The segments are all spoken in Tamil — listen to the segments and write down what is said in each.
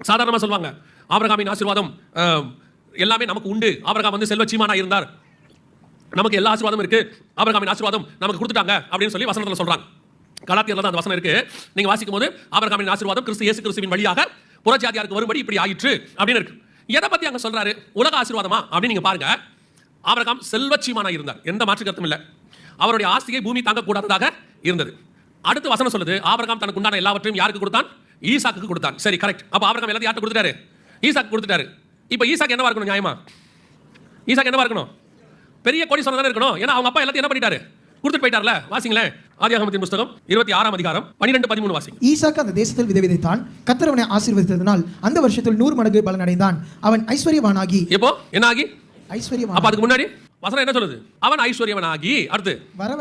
சாதாரணமாக சொல்லுவாங்க, ஆபிரகாமின் ஆசீர்வாதம் எல்லாமே நமக்கு உண்டு, ஆபிரகாம் வந்து செல்வ சீமானா இருந்தார், நமக்கு எல்லா ஆசீர்வாதமும் இருக்கு, ஆபிரகாமின் ஆசீர்வாதம் நமக்கு கொடுத்துட்டாங்க அப்படின்னு சொல்லி வசனத்தில் சொல்றாங்க. கலாத்தியர்ல தான் அந்த வசனம் இருக்கு. நீங்க வாசிக்கும் போது ஆபிரகாமின் ஆசீர்வாதம் இயேசு கிறிஸ்துவின் வழியாக புறஜாதியாருக்கு வரும்படி இப்படி ஆயிற்று அப்படின்னு இருக்கு. எதை பத்தி அங்க சொல்றாரு? உலக ஆசீர்வாதமா அப்படின்னு நீங்க பாருங்க. ஆபிரகாம் செல்வச்சீமானா இருந்தார், எந்த மாற்று கருத்தும் இல்லை. அவருடைய ஆஸ்தியை பூமி தாங்கக்கூடாததாக இருந்தது. அடுத்து வசனம் சொல்லுது, ஆபிரகாம் தனக்கு உண்டான எல்லாவற்றையும் யாருக்கு கொடுத்தான்? ஈசாக்கு கொடுத்தான். சரி, கரெக்ட். அப்ப ஆபிரகாம் எல்லாத்தையும் யார்கிட்ட கொடுத்துட்டாரு? ஈசாக்கு கொடுத்துட்டாரு. இப்ப ஈசாக்கு என்னவா இருக்கணும்? நியாயமா ஈசாக்கு என்னவா இருக்கணும்? பெரிய கோடீஸ்வரன் தானே இருக்கணும். ஏன்னா அவங்க அப்பா எல்லாத்தையும் என்ன பண்ணிட்டாரு? கொடுத்துட்டு போயிட்டார்ல. வாசிங்களேன், ஆதியாகமத்தின் புத்தகம் 26ஆம் அதிகாரம் 12-13 வாசிங்க. ஈசாக்கு அந்த தேசத்தில் விதைத்தான், கர்த்தர் அவனை ஆசீர்வதித்ததினால் அந்த வருஷத்தில் 100 மடங்கு பலன் அடைந்தான். அவன் ஐஸ்வர்யவானாகி. இப்போ என்ன ஆகி? ஐஸ்வர்யவான். அப்ப அதுக்கு முன்னாடி வசனம் என்ன சொல்லுது? அவன் ஐஸ்வர்யவனாகி, அடுத்து வர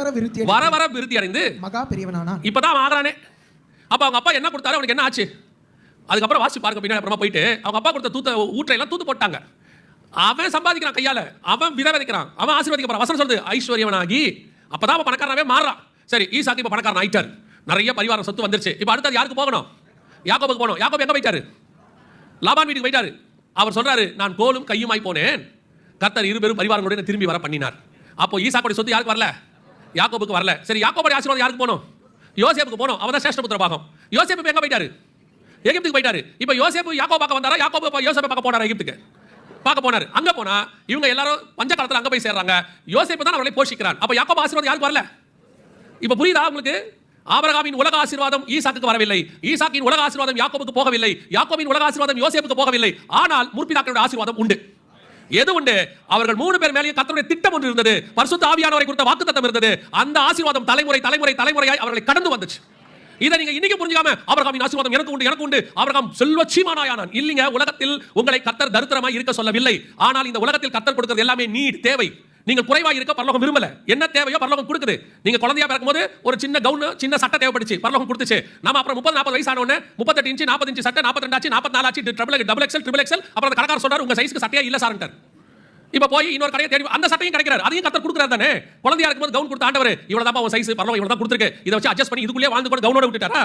வர விருத்தி அடைந்து மகா பெரியவனானான். இப்பதான் அவன் ஆகறானே. அப்ப அவங்க அப்பா என்ன கொடுத்தாரு? அவனுக்கு என்ன ஆச்சு? அதுக்கப்புறம் வாசி பார்க்க பின்னாடி அப்புறமா போயிட்டு அவங்க அப்பா கொடுத்த ஊற்றையெல்லாம் தூத்து போட்டாங்க. அவன் சம்பாதிக்கிறான் கையால, அவன் விதைக்கிறான், அவன் ஆசீர்வதிக்கப்படுறான். வசனம் சொல்லுது ஐஸ்வர்யவனாகி. அப்பதான் அவன் பணக்காரனாவே மாறான். சரி, ஈசாக்கு இப்ப பணக்காரன் ஆயிட்டார், நிறைய பரிவாரம் சொத்து வந்துருச்சு. இப்ப அடுத்தது யாருக்கு போகணும்? யாக்கோபுக்கு போகணும். யாக்கோபு எங்க போயிட்டாரு? லாபான் வீட்டுக்கு போயிட்டாரு. அவர் சொல்றாரு, நான் கோலும் கையுமாய் போனேன், கர்த்தர் இருபெரும் பரிவாரங்களுடன் திரும்பி வர பண்ணினார். அப்போ ஈசாக்குடைய சொத்து யாருக்கு வரல? யாக்கோபுக்கு வரல. சரி, யாக்கோபுடைய ஆசீர்வாதம் யாருக்கு போகணும்? யோசேப்புக்கு போகணும். அவன் தான் சேஷ்ட புத்திர பாகம். யோசேப்பு எங்க போயிட்டாரு? எகிப்துக்கு போயிட்டாரு. இப்போ யோசேப்பு யாக்கோபு பார்க்க வந்தாரா? யாக்கோபு யோசேப்பை பார்க்க போனாரா? எகிப்துக்கு பார்க்க போனாரு. அங்க போனா இவங்க எல்லாரும் பஞ்ச காலத்துல அங்க போய் சேர்றாங்க. யோசேப்பு தான் அவர்களை போஷிக்கிறான். அப்ப யாக்கோபு ஆசீர்வாதம் யாருக்கு வரல? இப்ப புரியுதா உங்களுக்கு? ஆபிரகாமின் உலக ஆசீர்வாதம் ஈசாக்குக்கு வரவில்லை, ஈசாக்கின் உலக ஆசீர்வாதம் யாக்கோபுக்கு போகவில்லை, யாக்கோபின் உலக ஆசீர்வாதம் யோசேப்புக்கு போகவில்லை. ஆனால் முற்பிதாக்களுடைய ஆசீர்வாதம் உண்டு. எது உண்டு? அவர்கள் 3 பேர் மேலேயும் கர்த்தருடைய திட்டம் ஒன்று இருந்தது, பரிசுத்த ஆவியானவரை குறித்த வாக்குத்தத்தம் இருந்தது. அந்த ஆசீர்வாதம் தலைமுறையாய் அவர்களை கடந்து வந்துச்சு. இதை நீங்க இன்னைக்கு புரிஞ்சுக்காம ஆபிரகாமின் ஆசீர்வாதம் எனக்கு உண்டு, ஆபிரகாம் செல்வச்சீமானானான். இல்லீங்க, உலகத்தில் உங்களை கர்த்தர் தரித்திரமாய் இருக்க சொல்லவில்லை. ஆனால் இந்த உலகத்தில் கர்த்தர் கொடுக்கிறது எல்லாமே நீட், தேவை. நீங்க குறைவா இருக்க பரலோகம் விரும்பல. என்ன தேவையோ பரலோகம் கொடுக்குது. நீங்க குழந்தையா பிறக்கும்போது ஒரு சின்ன கவுன், சின்ன சட்டை தேவைப்படுச்சு, பரலோகம் கொடுத்துச்சு. நம்ம அப்புறம் 30-40 வயசு ஆன உடனே 38 இன்ச் 40 இன்ச் சட்டை, 42 ஆச்சு, 44 ஆச்சு, டபுள் எக்ஸ்எல். அப்புறம் அந்த கடைக்காரர் சொல்றாரு, உங்க சைஸ்க்கு சட்டையே இல்ல சார்ன்ட்டார். இப்ப போய் இன்னொரு கடையை தேடி அந்த சட்டையும் கிடைக்கிறார், அதையும் கர்த்தர் கொடுக்குறாரு தானே. குழந்தையா இருக்கும்போது கவுன் கொடுத்த ஆண்டவர், இவ்வளவுதான் உன் சைஸ், பரலோகம் இவ்வளவுதான் கொடுத்துருக்கு, இதை வச்சு அட்ஜஸ்ட் பண்ணி இதுக்குள்ளே வாழ்ந்து கூட கவுனோட விட்டுட்டாரா?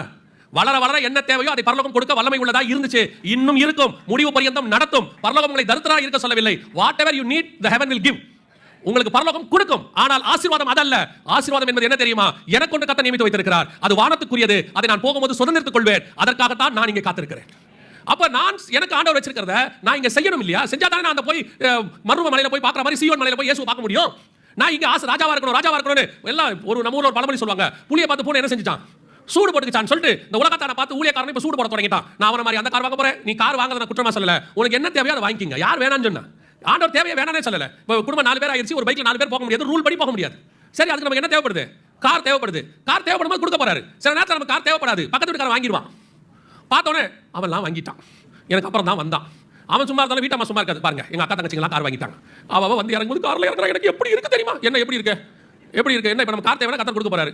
வளர வளர என்ன தேவையோ அதை பரலோகம் கொடுக்க வல்லமை உள்ளதா இருந்துச்சு, இன்னும் இருக்கும், முடிவு பரியந்தம் நடத்தும். பரலோகம் உங்களை தரித்திரா இருக்க சொல்லவில்லை. What ever you need the heaven will give. உங்களுக்கு பரலோகம் கொடுக்கும். ஆனால் ஆசீர்வாதம் அதல்ல. ஆசீர்வாதம் என்பது என்ன தெரியுமா? எனக்கு கொண்டு கர்த்தர் நியமித்து வைத்திருக்கிறார், அது வானத்துக்குரியது, அதை நான் போகும்போது சுதந்திரத்துக் கொள்வேன். அதற்காகத்தான் நான் இங்கே காத்திருக்கிறேன். அப்ப நான் எனக்கு ஆண்டவர் வச்சிருக்கிறத நான் இங்க செய்யணும் இல்லையா? செஞ்சா தானே நான் அந்த போய் மருவ மலையில போய் பார்க்குற மாதிரி சீயோன் மலையில போய் இயேசுவை பார்க்க முடியும். நான் இங்க ராஜாவா இருக்கணும்னு எல்லாம் நம்ம ஊர்ல ஒரு பழமொழி சொல்லுவாங்க, புளியை பார்த்து பூனை என்ன செஞ்சுட்டான்? சூடு போட்டுக்கிச்சான்னு சொல்லிட்டு இந்த உலகத்தான பார்த்து ஊழியக்காரன் இப்ப சூடு போட தொடங்கிட்டான். நான் அவன மாதிரி அந்த கார் வாங்க போறேன், நீ கார் வாங்குறத குற்றமா சொல்லல, உனக்கு என்ன தேவையோ அதை வாங்கிக்கிங்க. யார் வேணாம்னு சொன்னா? ஆண்டவர் தேவையை வேணானே சொல்லல. இப்போ குடும்பம் 4 பேர் ஆயிடுச்சு, ஒரு பைக்ல 4 பேர் போக முடியாது, ரூல் படி போக முடியாது. சரி, அதுக்கு நமக்கு என்ன தேவைப்படுது? கார் தேவைப்படுது. கார் தேவைப்படும் போது கொடுக்க போறாரு. சில நேரத்தில் நமக்கு கார் தேவைப்படாது, பக்கத்து வீட்டுக்காரன் வாங்கிடுவான். பார்த்தோன்னே அவன்லாம் வாங்கிட்டான், எனக்கு அப்புறம் தான் வந்தான். அவன் சும்மா இருந்தாலும் வீட்டம்மா சும்மா இருக்காது பாருங்க. எங்க அக்கா தங்கச்சிங்களாம் கார் வாங்கிட்டாங்க. அவ வந்து இறங்கும்போது கார்ல இறங்குறா, எனக்கு எப்படி இருக்கு தெரியுமா? என்ன எப்படி இருக்கு என்ன? இப்போ நம்ம கார் தேவைன்னா கர்த்தர் கொடுக்க போறாரு.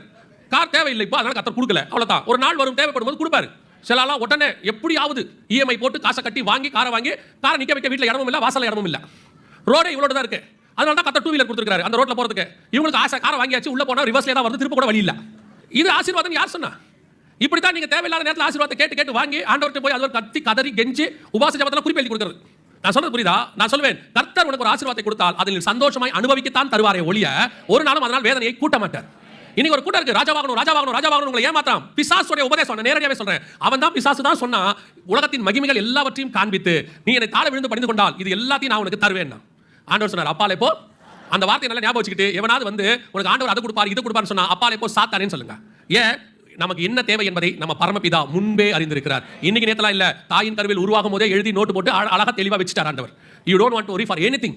கார் தேவையில்லை இப்போ, அதனால கர்த்தர் கொடுக்கல, அவ்வளவுதான். ஒரு நாள் வரும், தேவைப்படும் போது கொடுப்பாரு. சிலலாம் உடனே எப்படியாவது இஎம்ஐ போட்டு காசை கட்டி காரை வாங்கி காரை நிக்க வைக்க வீட்டில் இடமும் இல்லை, வாசல்ல இடமும் இல்லை, ரோடே இவ்வளவு தான் இருக்கு. அதனால தான் கர்த்தர் 2 வீலர் கொடுத்துருக்காரு அந்த ரோட்ல போறதுக்கு. இவங்களுக்கு ஆசை, காரை வாங்கியாச்சு, உள்ள போனா ரிவர்ஸ்ல தான் வருது, திருப்ப கூட வழி இல்ல. இது ஆசீர்வாதம் யார் சொன்னா? இப்படித்தான் நீங்க தேவையில்லாத நேரத்தில் ஆசீர்வாதத்தை கேட்டு வாங்கி ஆண்டவர்கிட்ட போய் அது ஒரு கத்தி கதறி கெஞ்சி உபாச ஜெபத்துல குறிப்பு எழுதி கொடுக்கிறது. நான் சொல்றது புரியுதா? நான் சொல்வேன், கர்த்தர் உனக்கு ஒரு ஆசீர்வாதத்தை கொடுத்தால் அதில் சந்தோஷமாய் அனுபவிக்கத்தான் தருவாரே ஒழிய ஒரு நாளும் அதனால் வேதனையை கூட்ட மாட்டார். இன்னைக்கு ஒரு கூட்டம் இருக்கு, ராஜாவாகணும் உங்களை ஏமாத்தான். பிசாசுடைய உபதேசம் நேரடியாவே சொல்றேன். அவன் தான் பிசாசு தான் சொன்னா, உலகத்தின் மகிமைகள் எல்லாவற்றையும் காண்பித்து நீ என்னை தாழ விழுந்து பணிந்து கொண்டால் இது எல்லாத்தையும் நான் உனக்கு தருவேன். ஆண்டவர் சொன்னார், அப்பாலே போ. அந்த வார்த்தையை நல்லா ஞாபகம் வச்சுக்கிட்டு எவனாவது வந்து உனக்கு ஆண்டவர் அது கொடுப்பார் இது கொடுப்பார்னு சொன்னா அப்பாலே போ சாத்தானேன்னு சொல்லுங்க. ஏன்? நமக்கு என்ன தேவை என்பதை நம்ம பரமபிதா முன்பே அறிந்திருக்கிறார். இன்னைக்கு நேத்தலாம் இல்ல, தாயின் கருவில் உருவாகும் போதே எழுதி நோட்டு போட்டு அழகா தெளிவா வச்சுட்டார் ஆண்டவர். You don't want to worry for anything.